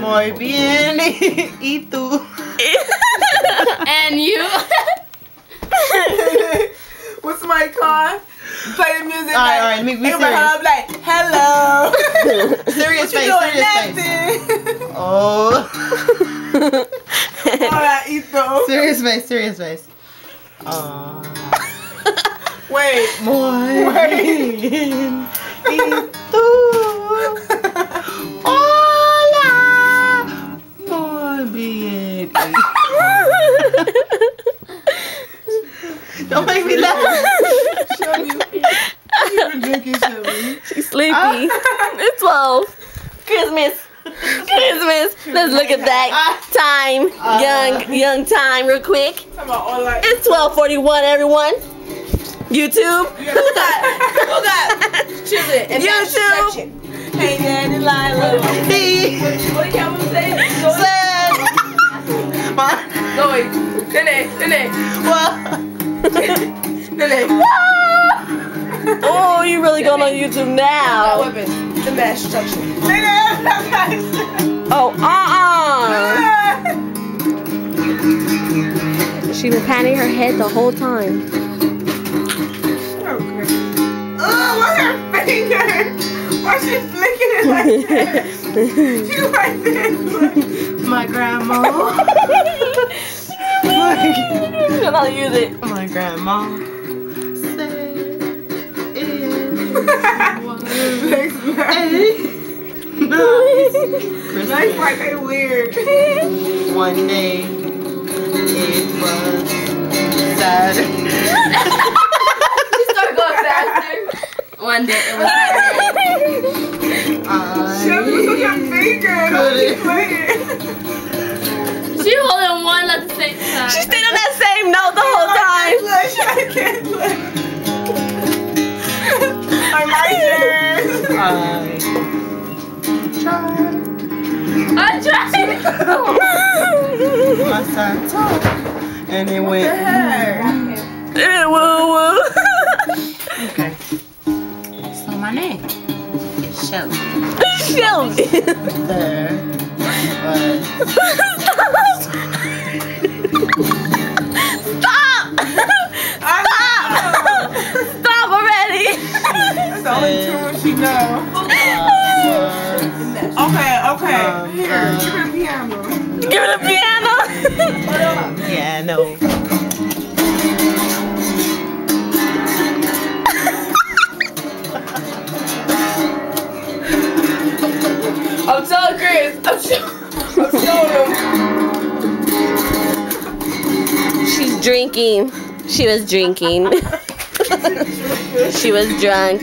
Muy bien. ¿Y tú? And you? What's my car? Play the music. Alright, make me serious. I'm like, hello. Serious face, serious face. Oh. Alright, Ito. Serious face. Wait. Muy bien. ¿Y tú? Hola. Muy bien. Don't make me laugh. She's sleepy. It's 12. Christmas. Let's look at that time. Young time real quick. It's 12:41, everyone. YouTube. Who got? Choose it. In YouTube. Hey, Daddy, Lila. What do you say? Zoe. Nene. Nene. Oh, you really going on YouTube now? The mass structure. Oh, She been patting her head the whole time. Oh, what's her finger? Why she flicking it like that? She like this. My grandma. I don't know how to use it. My grandma said it was Nice like they weird. one day it was Saturday. She started going faster. One day it was Chef, what's on your finger? She holding one at the same time. She stayed on that same note the whole time. I'm right I tried. My son talked and it went. Woo. Okay. So my name is Shelby. Shelby. There was. Stop already. That's the only tune she knows. Okay. Here, give her a piano. Give it a piano. Yeah, no. I'm telling Chris. I'm showing him. She's drinking. She was drinking. She was drunk.